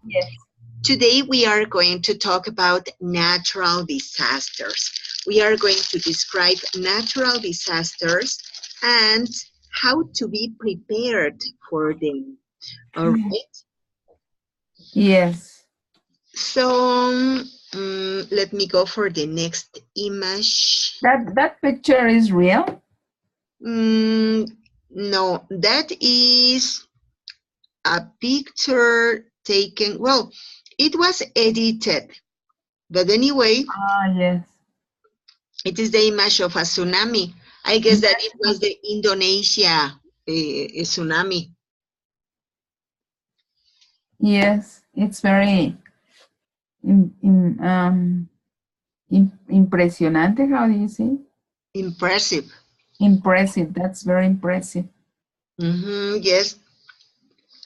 Yes. Today we are going to talk about natural disasters. We are going to describe natural disasters and how to be prepared for them. All right. Yes. So let me go for the next image. That picture is real? No, that is a picture taken. Well, it was edited, but anyway, Ah, yes. it is the image of a tsunami. I guess that it was the Indonesia tsunami. Yes, it's very impresionante. How do you say? Impressive. Impressive. That's very impressive. Yes,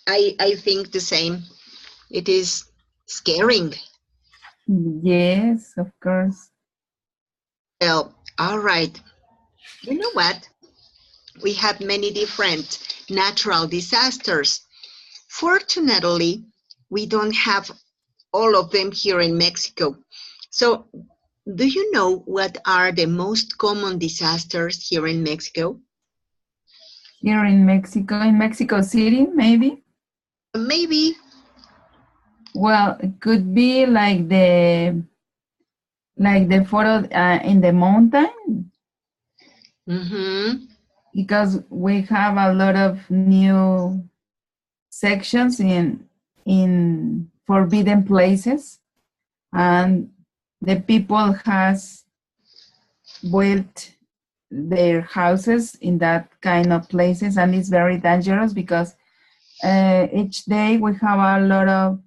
I think the same. It is scaring. Yes, of course. Well, all right. You know what? We have many different natural disasters. Fortunately, we don't have all of them here in Mexico. So, do you know what are the most common disasters here in Mexico? Here in Mexico City, maybe. Maybe. Well, it could be like the photo in the mountain, Mm-hmm. because we have a lot of new sections in forbidden places, and the people has built their houses in that kind of places, and it's very dangerous because each day we have a lot of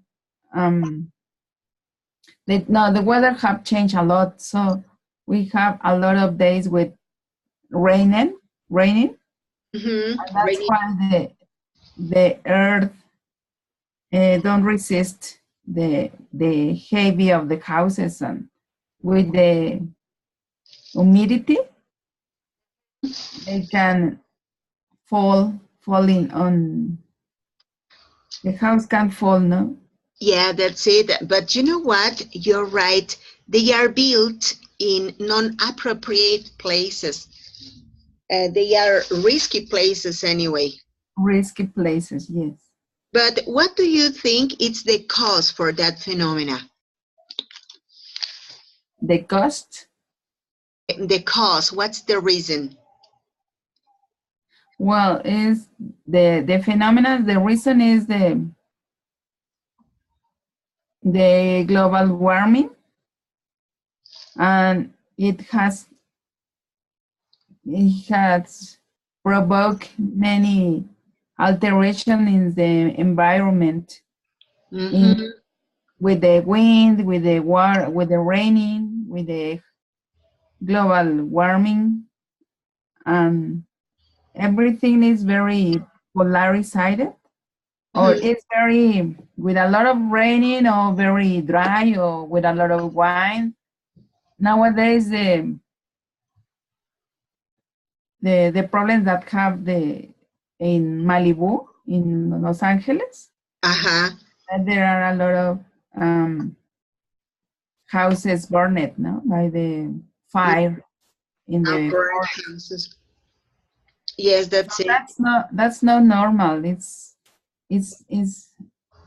the weather have changed a lot, so we have a lot of days with raining, and Mm-hmm. that's Rainy. why the earth don't resist the heavy of the houses, and with the humidity they can falling on the house can fall, no? Yeah, that's it. But you know what? You're right. They are built in non-appropriate places. They are risky places anyway. Risky places, yes. But what do you think is the cause for that phenomena? The cost, The cause, what's the reason? well, is the phenomenon, the reason is the global warming, and it has provoked many alteration in the environment, in Mm-hmm. with the wind, with the war, with the raining, with the global warming, and everything is very polarized, or Mm-hmm. it's very with a lot of raining, or very dry, or with a lot of wind. Nowadays, the problems that have in Malibu, in Los Angeles, Uh-huh. that there are a lot of um, houses burned, no, by the fire in the Burned forest. houses. Yes, So that's it. that's not normal. It's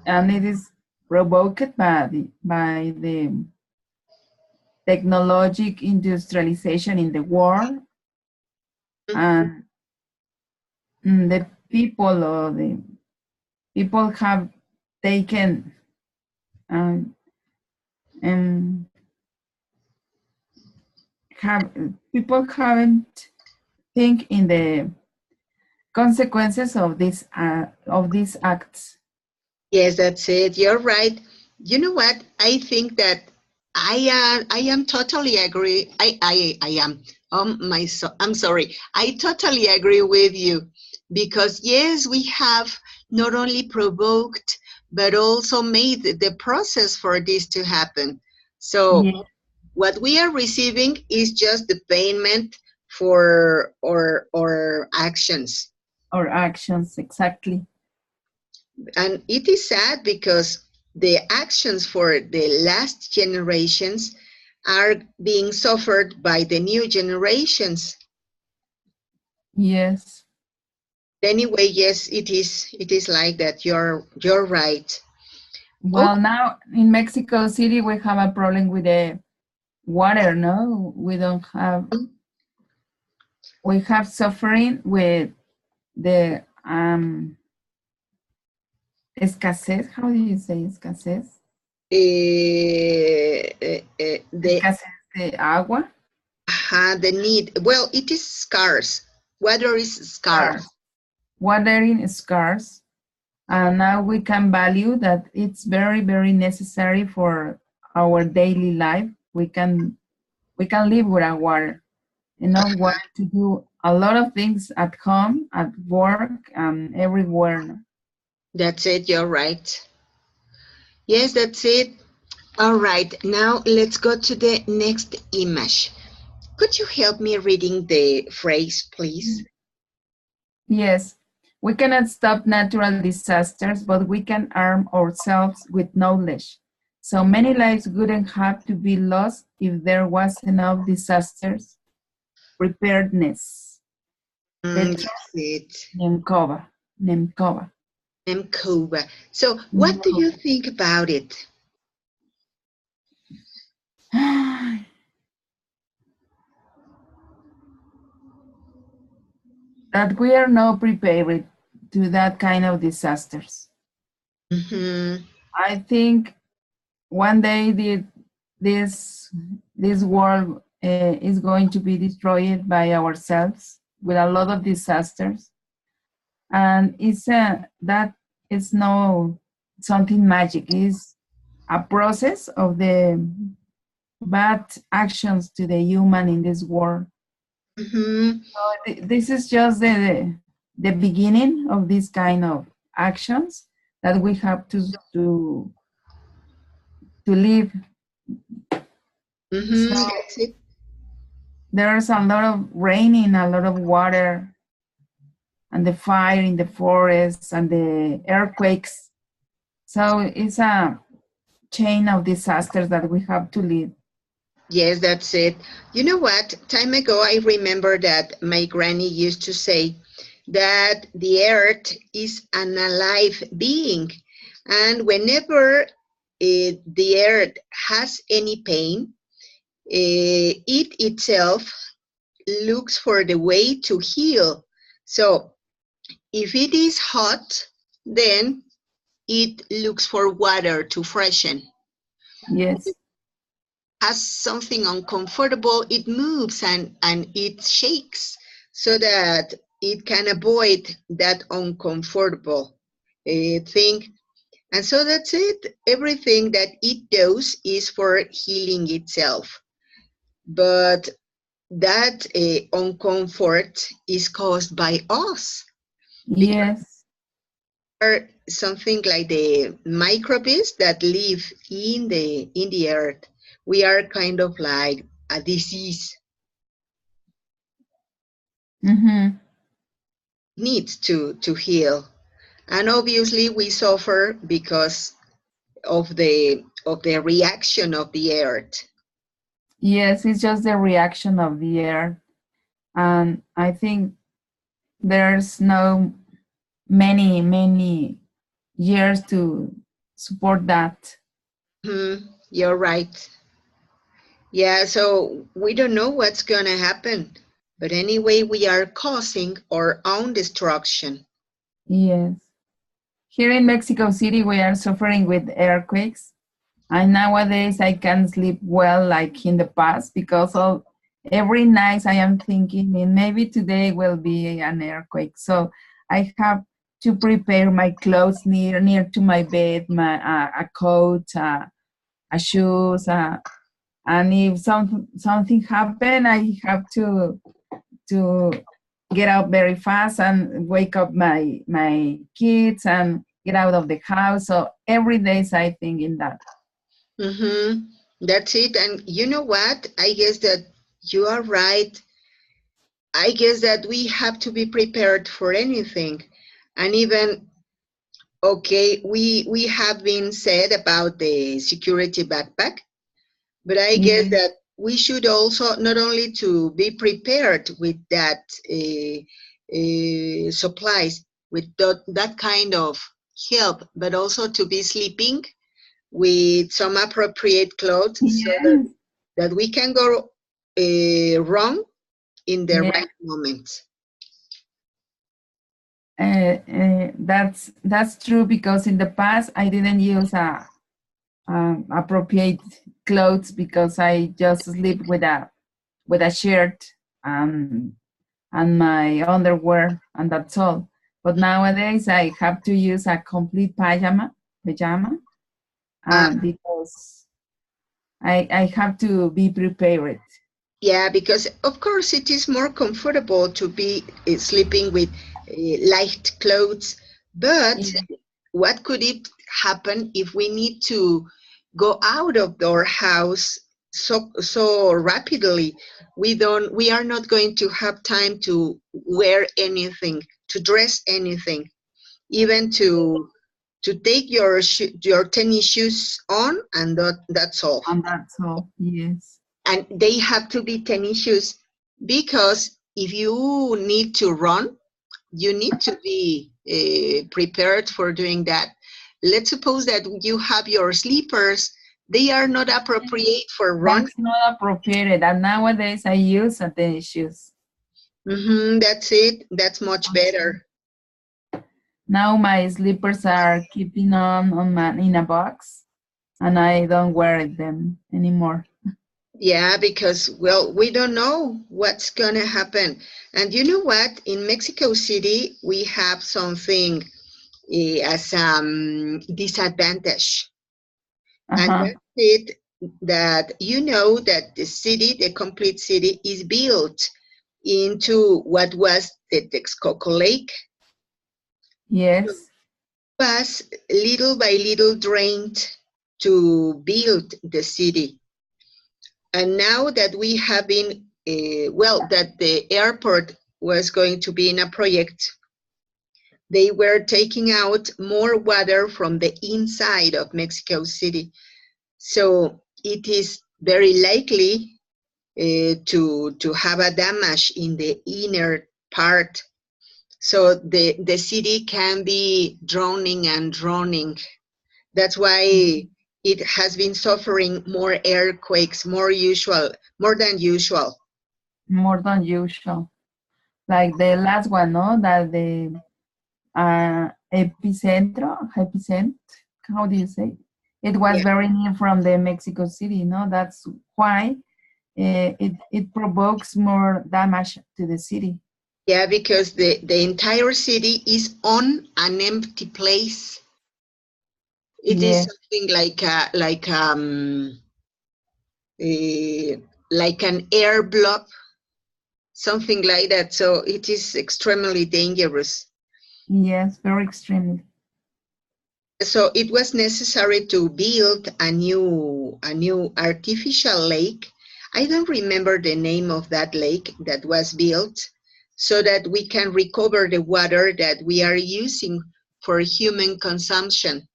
and it is provoked by the technologic industrialization in the world, and the people have taken um, and have people haven't think in the consequences of these acts. Yes, that's it. You're right. You know what? I think that I am totally agree. I am. I'm sorry. I totally agree with you because yes, we have not only provoked but also made the process for this to happen. So Yeah, what we are receiving is just the payment for our actions. or actions exactly. And it is sad because the actions for the last generations are being suffered by the new generations. Yes. Anyway, yes, it is like that. You're right. Well, now in Mexico City, we have a problem with the water, no? We have suffering with the escasez. How do you say escasez? Escasez de agua. The need. Well, it is scarce. Water is scarce. Watering is scarce. And now we can value that it's very, very necessary for our daily life. We can live without water. Enough water to do a lot of things at home, at work, and everywhere. That's it. You're right. Yes, that's it. All right. Now let's go to the next image. Could you help me reading the phrase, please? Yes. We cannot stop natural disasters, but we can arm ourselves with knowledge. So many lives wouldn't have to be lost if there was enough disasters preparedness. That's it. Nemkova. So what do you think about it? That we are not prepared to that kind of disasters. Mm-hmm. I think one day this world is going to be destroyed by ourselves with a lot of disasters, and that is no something magic. It's a process of the bad actions to the human in this world. Mm-hmm. So this is just the beginning of this kind of actions that we have to live. Mm-hmm. So That's it. there's a lot of raining, a lot of water, and the fire in the forests and the earthquakes. So it's a chain of disasters that we have to live. Yes, that's it. You know what? Time ago, I remember that my granny used to say that the earth is an alive being. And whenever the earth has any pain, it itself looks for the way to heal. So if it is hot, then it looks for water to freshen. Yes. Has something uncomfortable, it moves and it shakes so that it can avoid that uncomfortable thing. And so that's it. Everything that it does is for healing itself. But that uncomfort is caused by us. Yes. Or something like the microbes that live in the earth. We are kind of like a disease. Mm-hmm. Needs to heal, and obviously we suffer because of the reaction of the earth. Yes, it's just the reaction of the earth. And I think there's no many years to support that. You're right. Yeah, so we don't know what's gonna happen, but anyway, we are causing our own destruction. Yes. Here in Mexico City, we are suffering with earthquakes. And nowadays, I can't sleep well like in the past because of every night I am thinking maybe today will be an earthquake. So I have to prepare my clothes near to my bed, a coat, a shoes, and if something happen, I have to get out very fast and wake up my kids and get out of the house. So every day I think in that. That's it. And you know what? I guess that you are right. I guess that we have to be prepared for anything. And even Okay, we have been said about the security backpack, but I guess Yes, that we should also not only to be prepared with that supplies, with that kind of help, but also to be sleeping with some appropriate clothes so yes, that we can go wrong in the yeah. right moment. That's true because in the past I didn't use appropriate clothes because I just sleep with a shirt and and my underwear and that's all. But nowadays I have to use a complete pajama Uh, because I have to be prepared. yeah, because of course it is more comfortable to be sleeping with light clothes, but Yeah. what could it happen if we need to go out of our house so rapidly? We are not going to have time to wear anything, to dress anything, even to take your tennis shoes on, and that's all. And that's all. Yes. And they have to be tennis shoes because if you need to run, you need to be prepared for doing that. Let's suppose that you have your slippers, they are not appropriate for running. That's not appropriate. And nowadays I use a tennis shoes. That's it. That's much better. Now my slippers are keeping on my in a box, and I don't wear them anymore. Yeah, because, well, we don't know what's going to happen. And you know what? In Mexico City, we have something as disadvantage. And Uh-huh. that's it, that you know that the city, the complete city, is built into what was the Texcoco Lake, Yes. was little by little drained to build the city. And now that we have been, that the airport was going to be in a project, they were taking out more water from the inside of Mexico City. So it is very likely to have a damage in the inner part. So the city can be drowning and drowning. That's why it has been suffering more earthquakes, more than usual. More than usual. Like the last one, no? That the epicentro, how do you say? It was Yeah, very near from the Mexico City, no? That's why it provokes more damage to the city. yeah, because the entire city is on an empty place. It is Yeah, something like an air block, something like that. So it is extremely dangerous. yes, very extremely. So it was necessary to build a new artificial lake. I don't remember the name of that lake that was built so that we can recover the water that we are using for human consumption.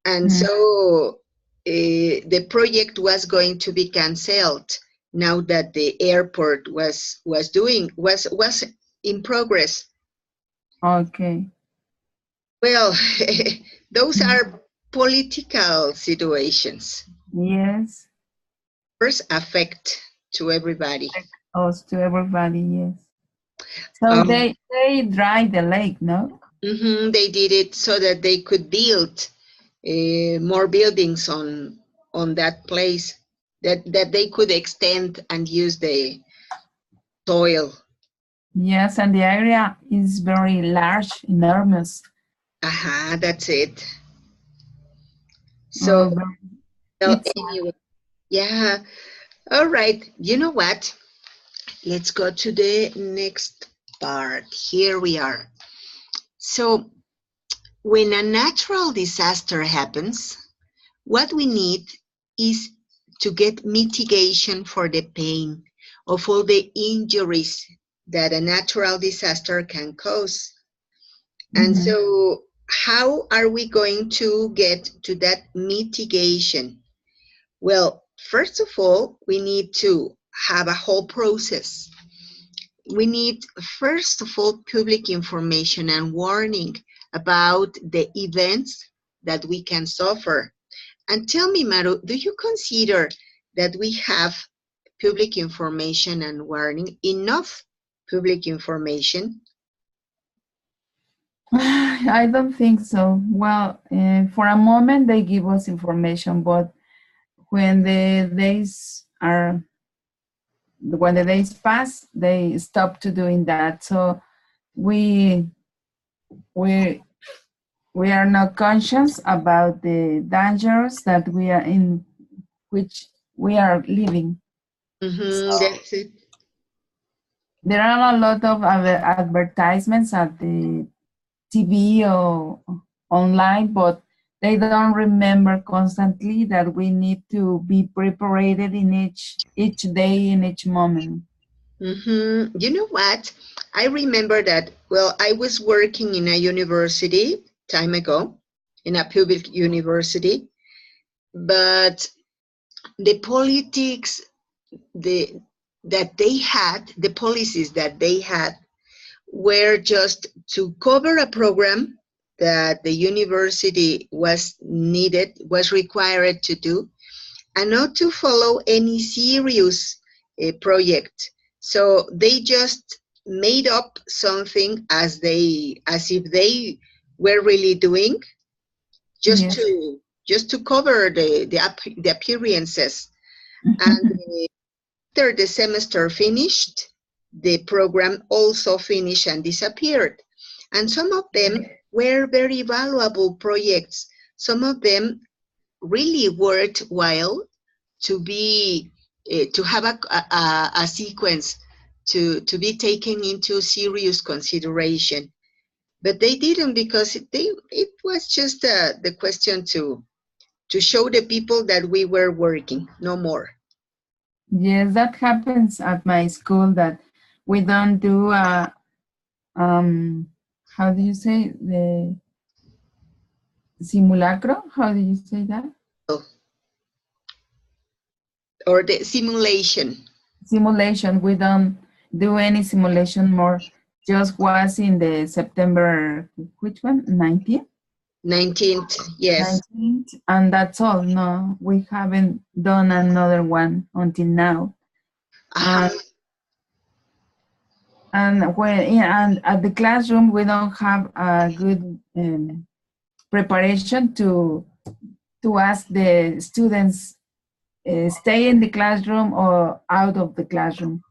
And Mm, so the project was going to be canceled now that the airport was in progress. okay. Well, those Mm, are political situations. yes, First, affect to everybody. us to everybody, yes. So Um, they dry the lake, no? they did it so that they could build more buildings on that place, that they could extend and use the soil. Yes, and the area is very large, enormous. Aha, that's it. So, Uh, well, it's anyway, yeah. All right. You know what? Let's go to the next part. Here we are. So, when a natural disaster happens, what we need is to get mitigation for the pain of all the injuries that a natural disaster can cause. And Mhm. so how are we going to get to that mitigation? Well, first of all, we need to have a whole process. We need, first of all, public information and warning about the events that we can suffer. And tell me, Maru, do you consider that we have public information and warning, enough public information? I don't think so. Well, for a moment they give us information, but when the days are when the days pass, they stop to doing that. So we we we are not conscious about the dangers that we are in, which we are living. So That's it. there are a lot of advertisements at the TV or online, but they don't remember constantly that we need to be prepared in each day, in each moment. You know what? I remember that, well, I was working in a university time ago, in a public university, but the politics the that they had, the policies that they had were just to cover a program that the university was required to do, and not to follow any serious project. So they just made up something as if they were really doing, just Yes. to cover the appearances. And after the semester finished, the program also finished and disappeared. And some of them were very valuable projects. Some of them really worthwhile to be to have a sequence to be taken into serious consideration. But they didn't, because it was just the question to show the people that we were working, no more. Yes, that happens at my school that we don't do how do you say the simulacro? How do you say that? Oh, or the simulation. Simulation. We don't do any simulation more. Just was in the September, which one? 19th? 19th, yes. 19th, and that's all. No, we haven't done another one until now. Aha. And when yeah, and at the classroom we don't have a good preparation to ask the students stay in the classroom or out of the classroom.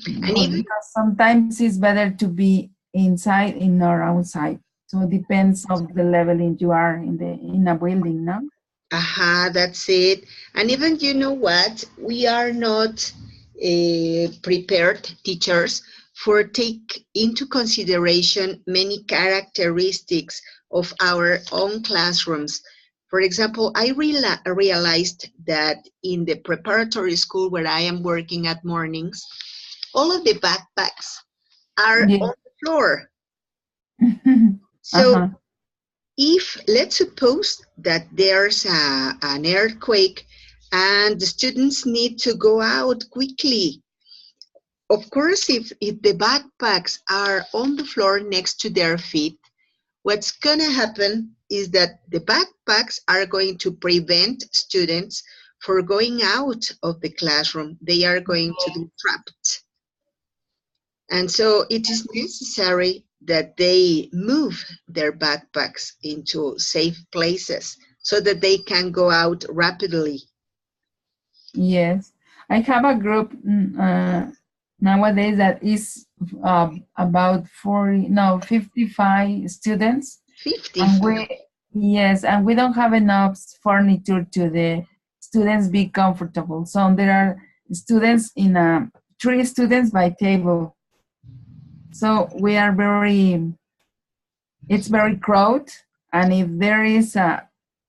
And even, Because sometimes it's better to be inside in or outside. So it depends of the leveling you are in a building, no? aha, that's it. And even, you know what? We are not prepared, teachers, for take into consideration many characteristics of our own classrooms. For example, I realized that in the preparatory school where I am working at mornings, all of the backpacks are Yeah. on the floor. So Uh-huh. if, let's suppose that there's an earthquake and the students need to go out quickly, of course, if the backpacks are on the floor next to their feet, what's going to happen is that the backpacks are going to prevent students from going out of the classroom. They are going to be trapped. And so it is necessary that they move their backpacks into safe places so that they can go out rapidly. Yes, I have a group nowadays that is about 40, no, 55 students, and 55. yes, and we don't have enough furniture to the students be comfortable. So there are students in three students by table. So we are it's very crowded, and if there is an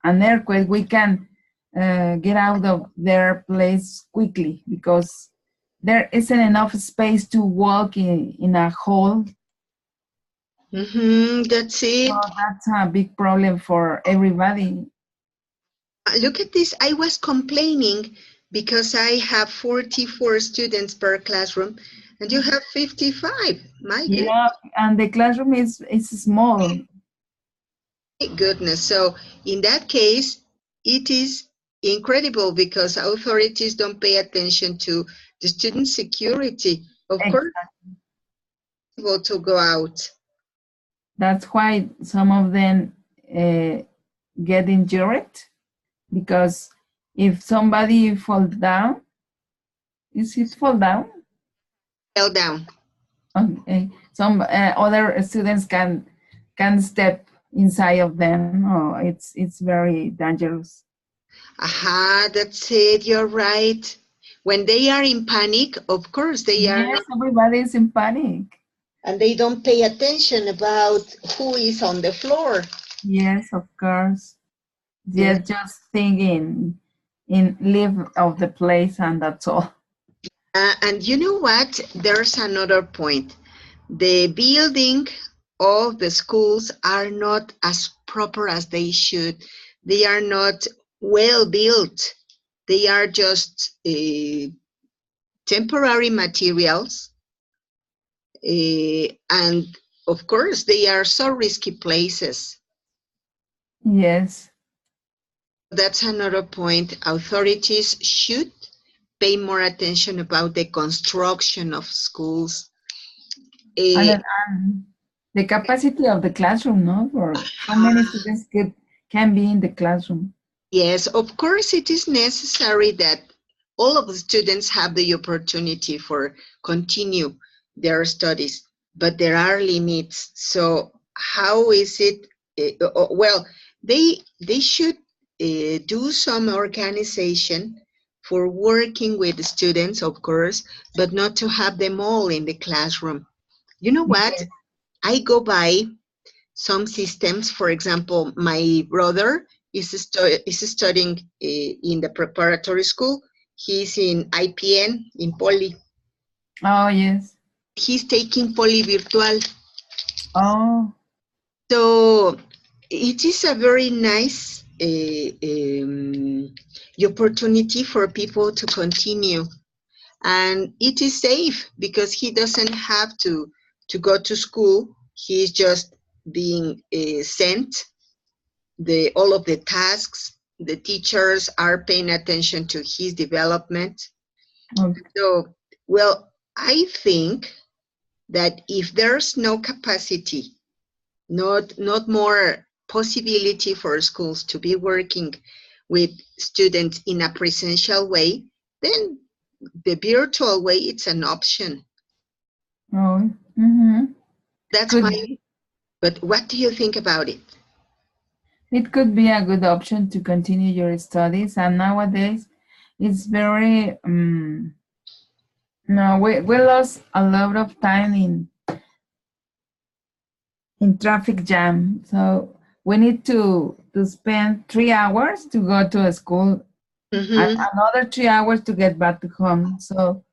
earthquake, we can get out of their place quickly because there isn't enough space to walk in a hall. That's So it. that's a big problem for everybody. Look at this. I was complaining because I have 44 students per classroom and you have 55. My Yeah, and the classroom is small. goodness. So in that case, it is incredible because authorities don't pay attention to the student security. Of course, Exactly. able to go out. That's why some of them uh, get injured because if somebody fall down, is it fall down? Fell down. Okay. Some other students can step inside of them. Oh, it's very dangerous. Aha, that's it. You're right. When they are in panic, of course they are Yes, not, everybody is in panic. and they don't pay attention about who is on the floor. Yes, of course. Yes. They're just thinking in leave of the place and that's all. And you know what? There's another point. The building of the schools are not as proper as they should. They are not well built. They are just temporary materials. And of course, they are so risky places. Yes. That's another point. Authorities should pay more attention about the construction of schools. And, Eh, then, the capacity of the classroom, no? For how many students can be in the classroom? Yes, of course, it is necessary that all of the students have the opportunity for continue their studies, but there are limits. So how is it? Well, they should do some organization for working with the students, of course, but not to have them all in the classroom. You know what? Yes. I go by some systems. For example, my brother is studying in the preparatory school. He's in IPN in Poly. Oh, yes. He's taking Poly Virtual. Oh, So it is a very nice opportunity for people to continue. And it is safe because he doesn't have to go to school. He's just being sent the all of the tasks. The teachers are paying attention to his development. okay. So, well, I think that if there's no capacity, not more possibility for schools to be working with students in a presential way, then the virtual way it's an option. Oh, mm-hmm. That's Could my. be. But what do you think about it? It could be a good option to continue your studies. And nowadays, it's very, no, we lost a lot of time in traffic jam. So we need to spend 3 hours to go to a school and Mm-hmm. another 3 hours to get back to home. So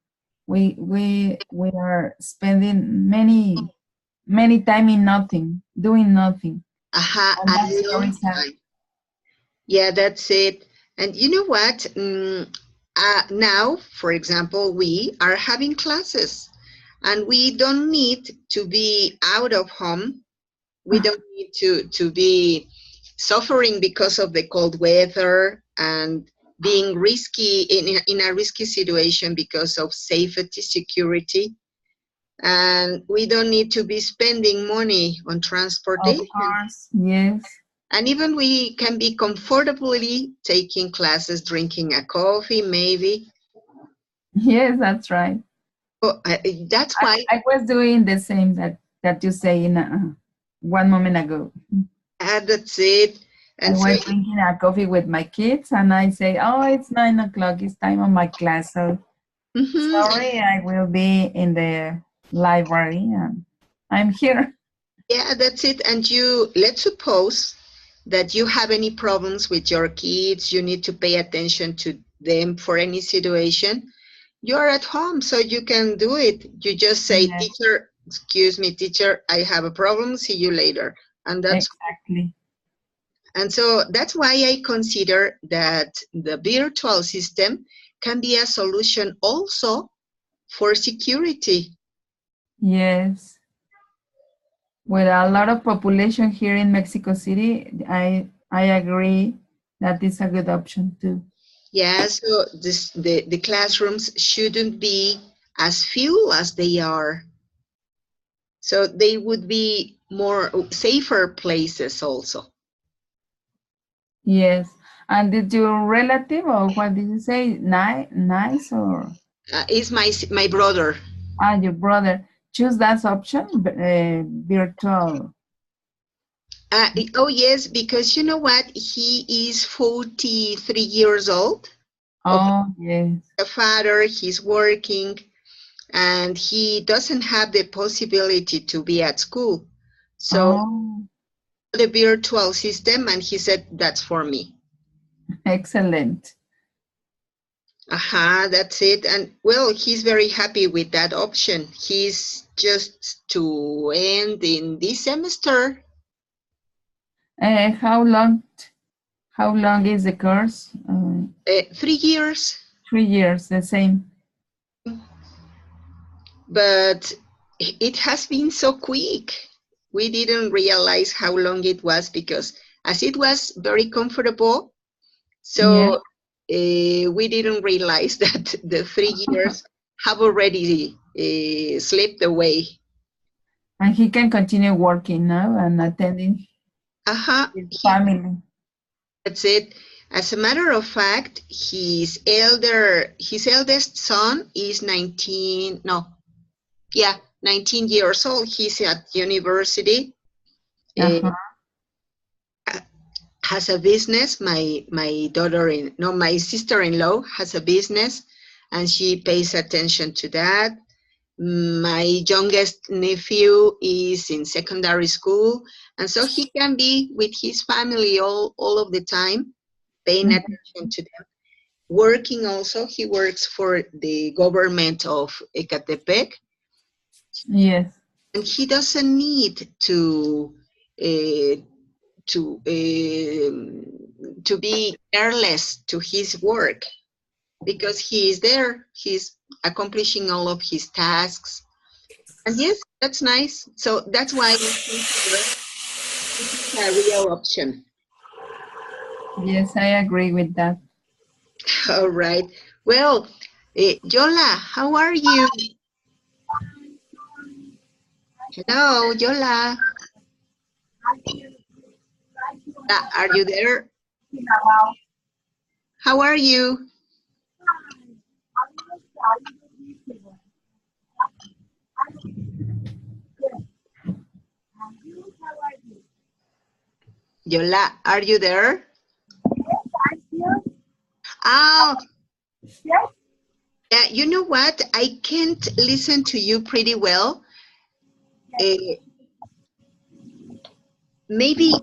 we are spending many time in nothing, doing nothing, Aha, and a that's very long sad. time. Yeah, that's it. And you know what? Now, for example, we are having classes and we don't need to be out of home. We don't need to be suffering because of the cold weather and being risky in a risky situation because of safety, security. And we don't need to be spending money on Of transportation. course, yes, And even we can be comfortably taking classes, drinking a coffee, maybe. yes, that's right. Oh, that's why I was doing the same that you say in one moment ago. that's it. I And so, was drinking a coffee with my kids, and I say, "Oh, it's 9 o'clock. It's time of my class. So mhm, sorry, I will be in the library, and I'm here." yeah, that's it. And you, let's suppose that you have any problems with your kids, you need to pay attention to them for any situation. You're at home, so you can do it. You just say, Yes, teacher, excuse me, teacher, I have a problem, see you later. And that's exactly. And so that's why I consider that the virtual system can be a solution also for security. Yes. With a lot of population here in Mexico City, I agree that is a good option too. Yeah, so the classrooms shouldn't be as few as they are. So they would be more safer places also. Yes. And did your relative, or what did you say, nice or? Is my brother. Your brother choose that option, virtual. Oh yes, because you know what? He is 43 years old. Oh, yes. A father, he's working, and he doesn't have the possibility to be at school. So Oh, the virtual system, and he said, that's for me. excellent. That's it. And well, he's very happy with that option. He's just to end in this semester. How long? How long is the course? 3 years. 3 years, the same. But it has been so quick. We didn't realize how long it was because as it was very comfortable, Yeah. so we didn't realize that the 3 years have already slipped away. And he can continue working now and attending his family. That's it. As a matter of fact, his eldest son is 19, no, yeah, 19 years old. He's at university, Uh-huh. has a business. My sister-in-law has a business, and she pays attention to that. My youngest nephew is in secondary school, and so he can be with his family all of the time, paying attention to them. Working also, he works for the government of Ecatepec, Yes. and he doesn't need uh, to be careless to his work because he is there. He's accomplishing all of his tasks. And yes, that's nice. So that's why I consider this is a real option. Yes, I agree with that. All right. Well, Yola, how are you? Hello, Yola. Are you there? How are you? Yola, are you there? Oh, yeah, you know what? I can't listen to you pretty well. Uh, maybe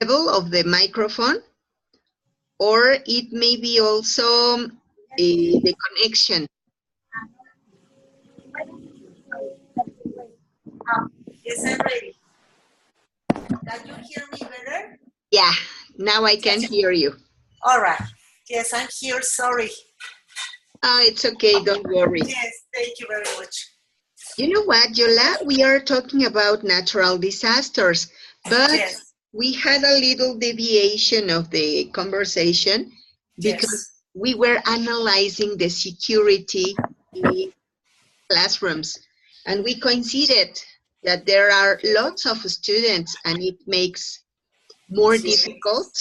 level of the microphone, or it may be also the connection. Yes, I'm ready. Can you hear me better? Yeah, now I can hear you. All right. Yes, I'm here. Sorry. Oh, it's okay. Don't worry. Yes, thank you very much. You know what, Yola? We are talking about natural disasters, but yes. We had a little deviation of the conversation because we were analyzing the security in classrooms, and we coincided that there are lots of students, and it makes more difficult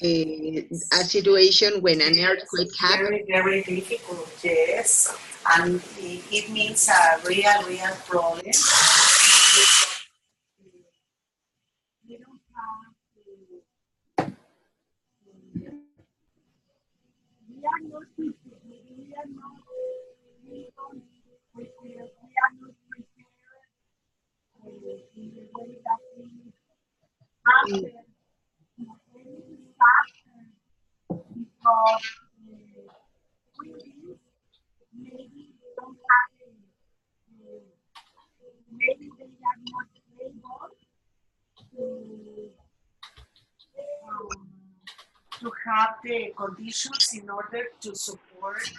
a situation when an earthquake happens. Very, very difficult, yes. And it means a real problem. We don't have to, we are not prepared. We are not, we don't prepare. We are not prepared in the way that we after any disaster because we maybe we don't have to have the conditions in order to support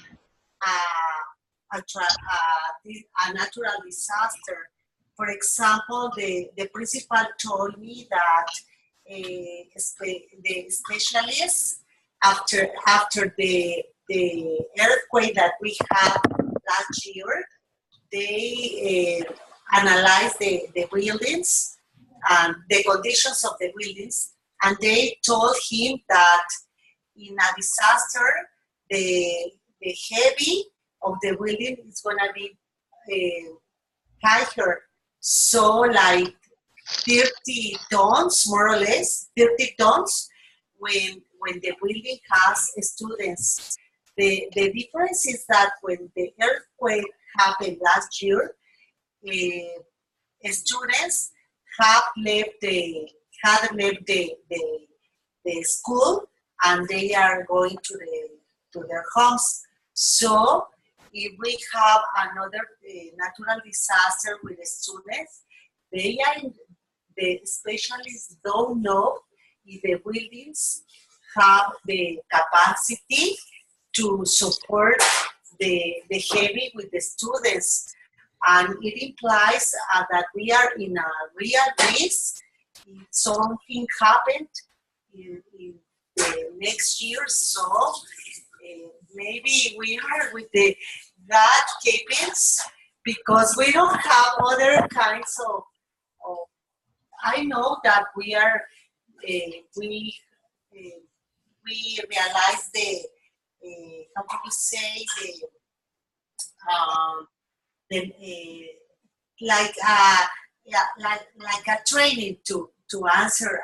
a natural disaster. For example, the principal told me that the specialists, after the earthquake that we had last year, they analyzed the buildings and the conditions of the buildings, and they told him that in a disaster, the heavy of the building is going to be higher. So like 30 tons, more or less, 30 tons when the building has students. The difference is that when the earthquake happened last year, students had left the school and they are going to their homes. So if we have another natural disaster with the students, the specialists don't know if the buildings have the capacity to support the heavy with the students. And it implies that we are in a real risk if something happened in the next year. So maybe we are with the that cabins because we don't have other kinds of I know that we are we realize the how do you say like a training to answer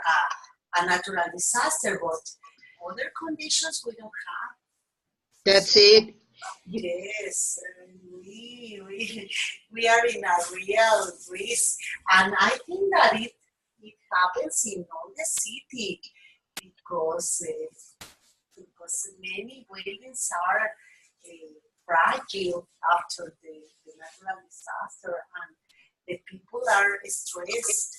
a natural disaster, but other conditions we don't have. That's it. Yes, we are in a real risk, and I think that it happens in all the city because many buildings are fragile after the natural disaster, and the people are stressed.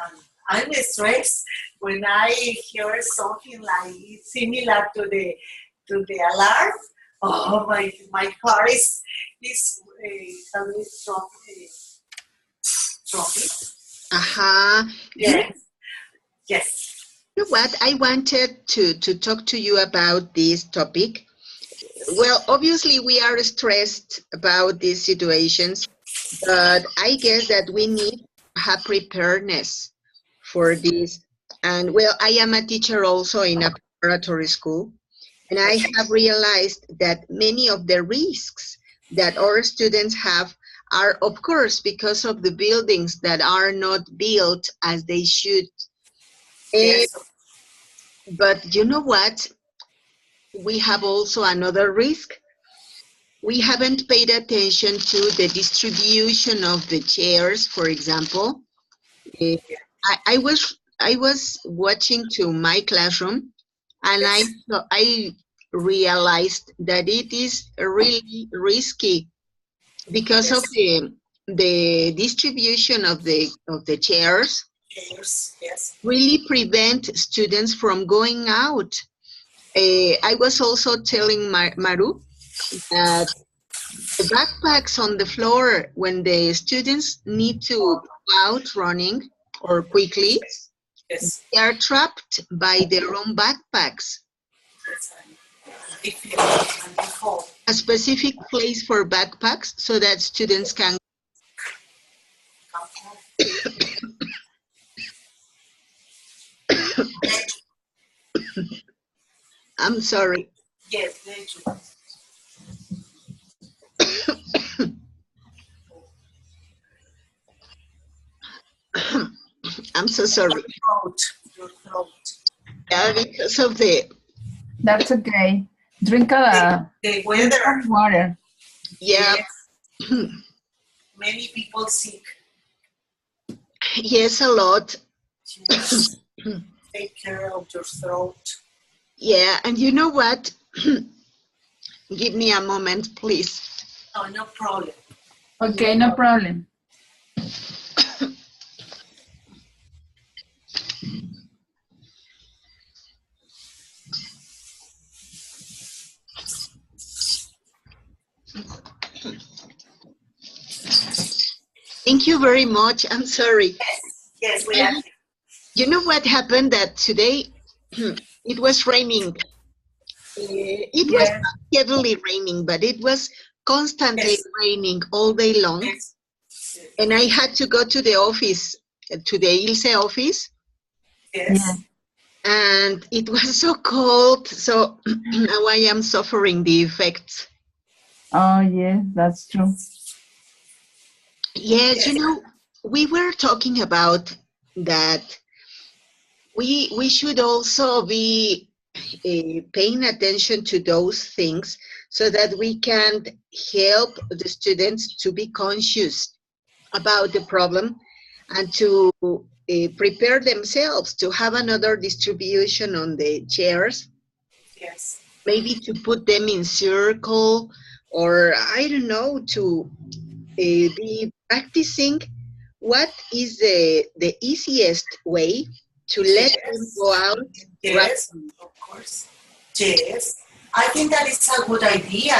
And I'm stressed when I hear something like similar to the alarm. Oh, my car is a little trophy. Yes. Yes. You know what? I wanted to talk to you about this topic. Well, obviously we are stressed about these situations, but I guess that we need to have preparedness for this. And well, I am a teacher also in a preparatory school, and I have realized that many of the risks that our students have are, of course, because of the buildings that are not built as they should. Yes. But you know what? We have also another risk. We haven't paid attention to the distribution of the chairs, for example. I was watching to my classroom, and I realized that it is really risky because of the distribution of the chairs. Yes. Really prevent students from going out. I was also telling Maru that the backpacks on the floor when the students need to go out running or quickly, Yes. they are trapped by their own backpacks. A specific place for backpacks so that students can. I'm sorry. Yes, very true. I'm so sorry. Your throat. Yeah, because of the. That's okay. Drink The weather. water. Yeah. Yes. Many people sick. Yes, a lot. Yes. Take care of your throat. Yeah, and you know what? Give me a moment, please. Oh, no problem. Okay, no problem. Thank you very much. I'm sorry. Yes, we are. You know what happened that today it was raining. It was Yes, not heavily raining, but it was constantly yes, raining all day long. yes, And I had to go to the office, to the ILSE office, Yeah. yes, and it was so cold. So now I am suffering the effects. Oh, yes, that's true. Yes, you yes, know, we were talking about that we should also be paying attention to those things so that we can help the students to be conscious about the problem and to prepare themselves to have another distribution on the chairs, yes, maybe to put them in circle, or I don't know, to be practicing what is the easiest way to let them yes, go out right. yes, of course. Yes, I think that is a good idea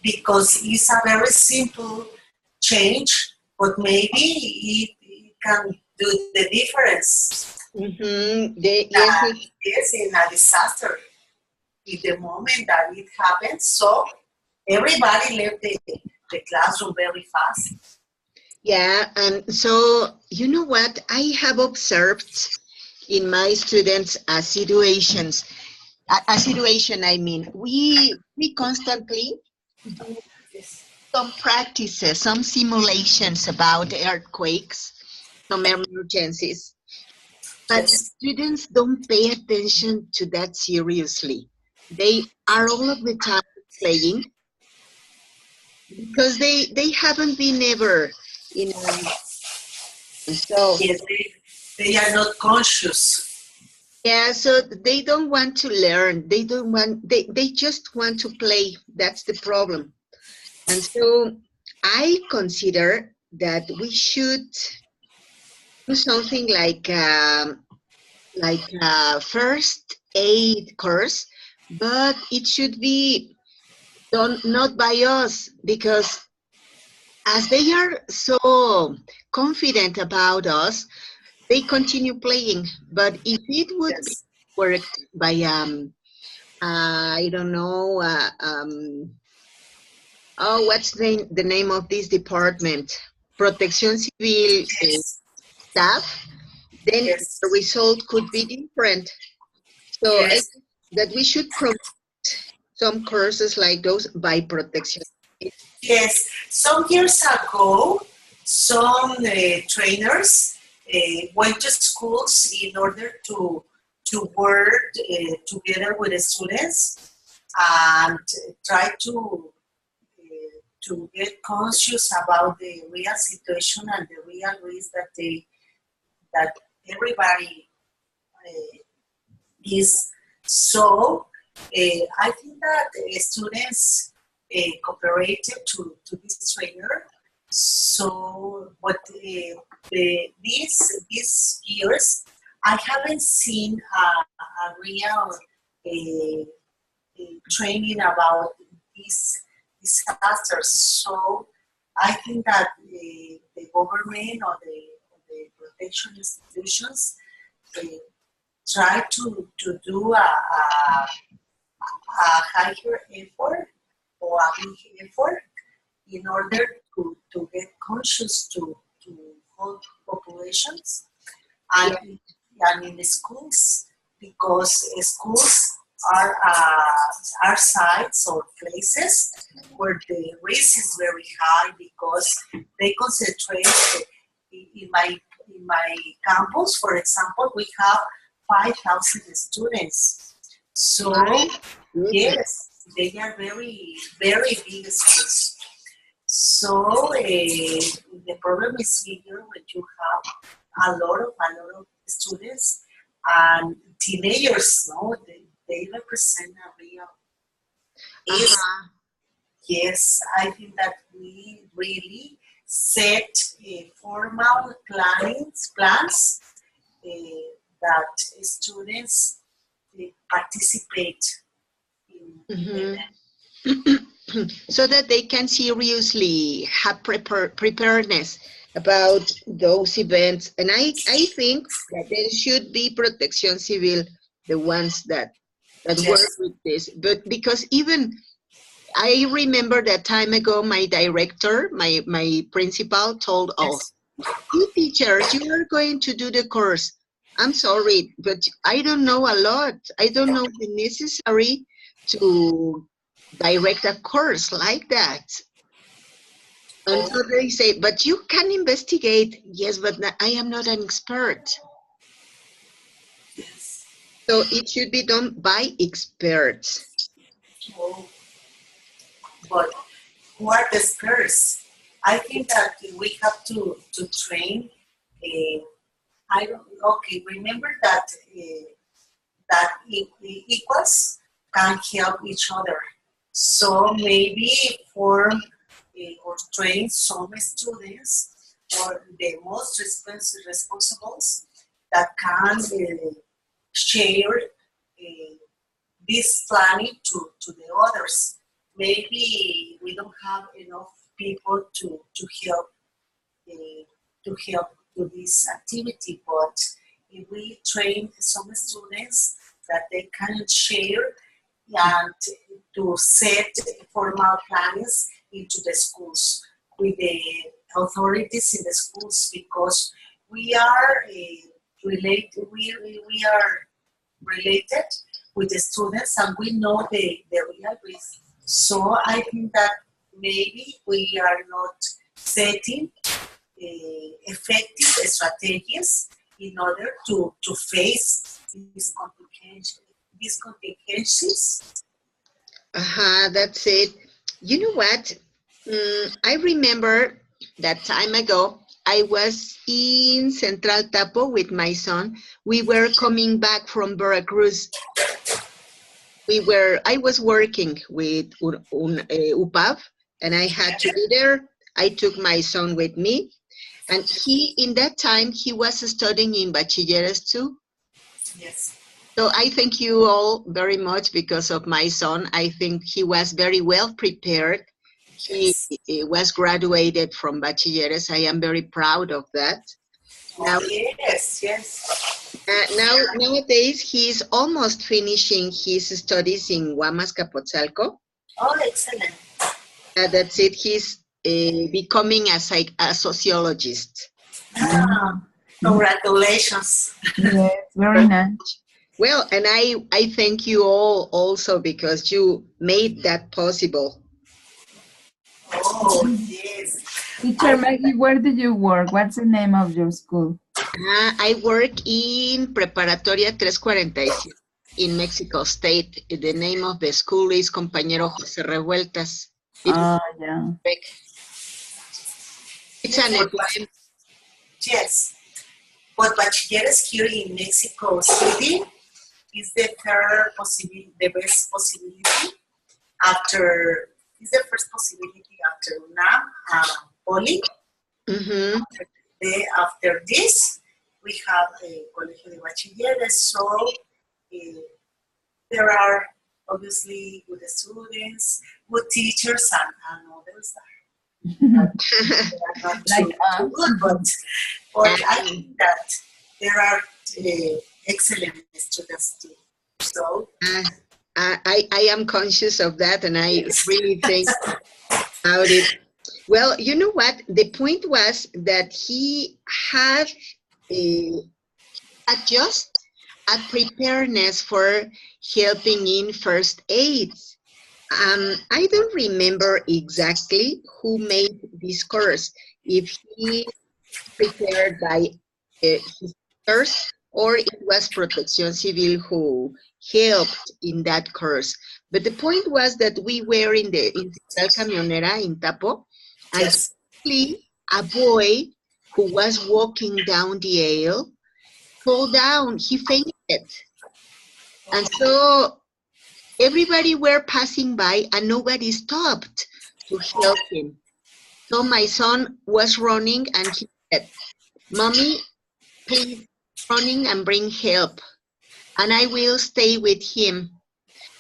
because it's a very simple change, but maybe it can do the difference. Yes, That is in a disaster. In the moment that it happens, so everybody left the classroom very fast. yeah, and so you know what I have observed in my students' situations. A situation, I mean, we constantly do Yes, some practices, some simulations about earthquakes, some emergencies, but the yes, students don't pay attention to that seriously. They are all of the time playing because they haven't been ever in so yes, they are not conscious. yeah, so they don't want to learn. They don't want they just want to play. That's the problem. And so I consider that we should do something like a first aid course, but it should be done not by us because as they are so confident about us, they continue playing. But if it would be Yes, worked by I don't know, oh, what's the name of this department? Protección Civil yes, staff, then yes, the result could be different. So I yes, think that we should promote some courses like those by protection. yes. Some years ago, some trainers went to schools in order to work together with the students and try to get conscious about the real situation and the real risk that everybody is. So I think that students cooperated to this trainer. So, but these years, I haven't seen a real training about these disasters. So I think that the government or the protection institutions uh, try to do a higher effort or a big effort in order to get conscious to whole populations Yeah. and in the schools because schools are sites or places where the risk is very high because they concentrate in my campus, for example, we have 5,000 students. So My goodness. yes, they are very very big schools. So the problem is bigger when you have a lot of students and teenagers. No, they represent a real risk. Uh-huh. Yes, I think that we really set formal plans that students participate in Mhm. them. so that they can seriously have preparedness about those events. And I think that there should be Protección Civil, the ones that work with this. But because even I remember that time ago, my director, my principal told us, you teachers, you are going to do the course. I'm sorry, but I don't know a lot. I don't know the necessary to direct a course like that. And so they say, but you can investigate. Yes, but I am not an expert. Yes. So it should be done by experts. Oh. But who are the experts? I think that we have to train. I don't. Okay, remember that that equals can help each other. So maybe form or train some students or the most responsibles that can share this planning to the others. Maybe we don't have enough people to help to this activity, but if we train some students that they can share and to set formal plans into the schools with the authorities in the schools, because we are related. We are related with the students, and we know the real risk. So I think that maybe we are not setting effective strategies in order to face these contingencies. That's it. You know what? I remember that time ago, I was in Central Tapo with my son. We were coming back from Veracruz. I was working with UPAV, and I had to be there. I took my son with me, and in that time, he was studying in Bachilleres too. Yes. So I thank you all very much because of my son. I think he was very well prepared. He was graduated from Bachilleres. I am very proud of that. Now, Yes. Nowadays, he's almost finishing his studies in Guamas, Capotzalco. Oh, excellent. That's it. He's becoming a sociologist. Congratulations. Yes, very nice. Well, and I thank you all also because you made that possible. Oh, yes. Teacher Maggie, where do you work? What's the name of your school? I work in Preparatoria 346 in Mexico State. The name of the school is Compañero José Revueltas. Yeah. It's an FM. Yes. But Bachilleres here in Mexico City is the third possibility, the best possibility after, is the first possibility after UNAM and Poly. Mm-hmm. After this, we have a Colegio de Bachilleres, so there are obviously good students, good teachers, and others that are not too good, but I think that there are excellent students too. So I am conscious of that, and I really think about it. Well, you know what? The point was that he had just a preparedness for helping in first aids. I don't remember exactly who made this course, if he prepared by his teachers or it was Protección Civil who helped in that course. But the point was that we were in Central Camionera in Tapo, and suddenly a boy who was walking down the aisle fell down. He fainted. And so everybody were passing by and nobody stopped to help him. So my son was running and he said, "Mommy, please running and bring help, and I will stay with him."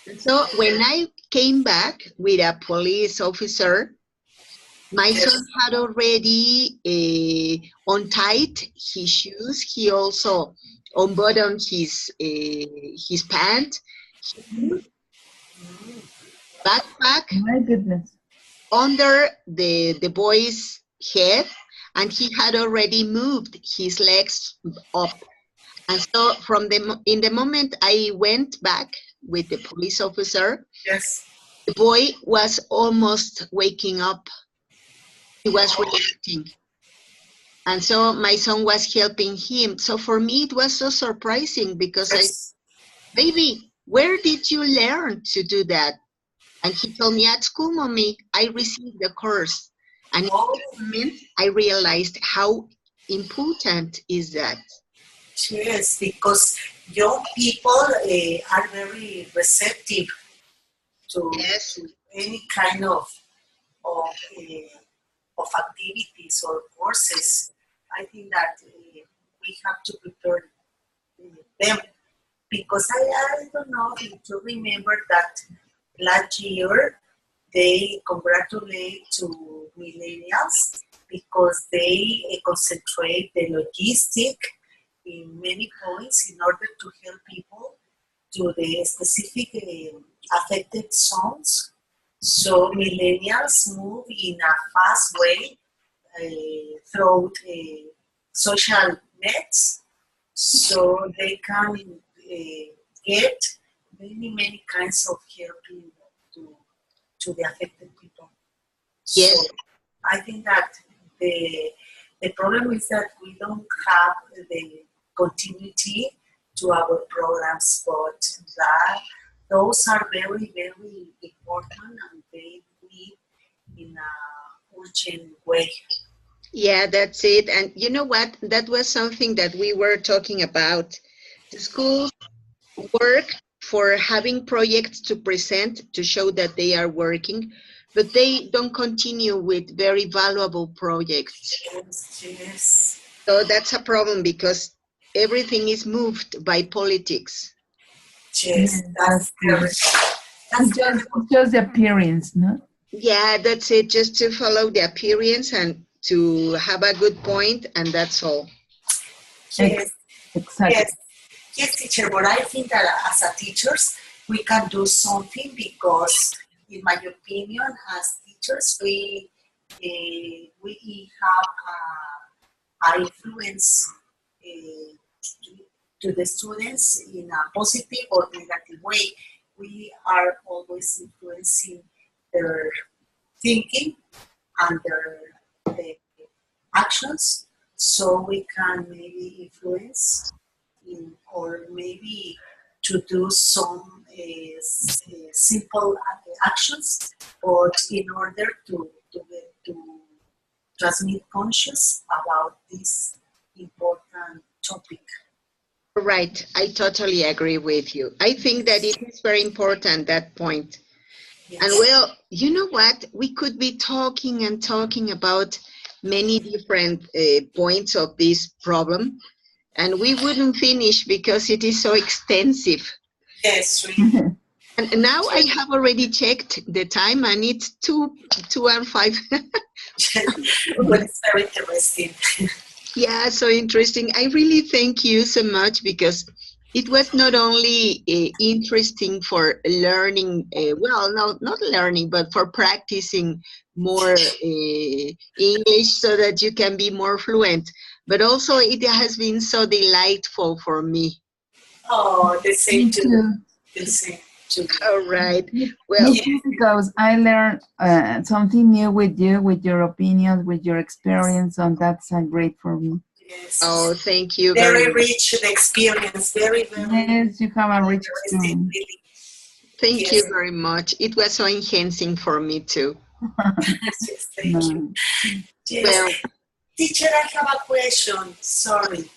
And so when I came back with a police officer. My son had already untied his shoes. He also unbuttoned his pants, backpack My goodness. under the boy's head, and he had already moved his legs up. And so in the moment I went back with the police officer, Yes. the boy was almost waking up. He was reacting. And so my son was helping him. So for me, it was so surprising because I, baby, where did you learn to do that? And he told me, at school, mommy, I received the course. And in that moment, I realized how important is that. Yes, because young people are very receptive to, Yes. to any kind of activities or courses. I think that we have to prepare them, because I don't know if you remember that last year they congratulate to millennials because they concentrate the logistic in many points in order to help people to the specific affected zones. So millennials move in a fast way through social nets, so they can get many kinds of help to the affected people. Yes. So I think that the problem is that we don't have the continuity to our programs, but that those are very important and they need in a urgent way. Yeah, that's it. And you know what? That was something that we were talking about. The schools work for having projects to present to show that they are working, but they don't continue with very valuable projects. Yes. So that's a problem because everything is moved by politics. Yes, that's correct. It's just the appearance, no? Yeah, that's it. Just to follow the appearance and to have a good point, and that's all. Yes. Exactly. Yes, teacher, but I think that as a teachers, we can do something because, in my opinion, as teachers, we have an influence to the students in a positive or negative way. We are always influencing their thinking and their actions, so we can maybe influence or maybe to do some simple actions, or in order to transmit conscious about this important topic. Right. I totally agree with you. I think that it is very important, that point. Yes. And well, you know what? We could be talking and talking about many different points of this problem, and we wouldn't finish because it is so extensive. Yes, really. And now I have already checked the time, and it's 2:05. But it's very interesting. Yeah, so interesting. I really thank you so much because it was not only interesting for learning, well, no, not learning, but for practicing more English so that you can be more fluent. But also it has been so delightful for me. Oh, the same Me too. too. The same too. All right. Well, Me too, because I learned something new with you, with your opinions, with your experience, and that's great for me. Yes. oh, thank you Very very much. rich the experience. Very Yes, you have a rich interesting. experience. Really. Thank Yes. you very much. It was so enhancing for me too. Yes, thank you. Yes. Well, Teacher, I have a question. Sorry.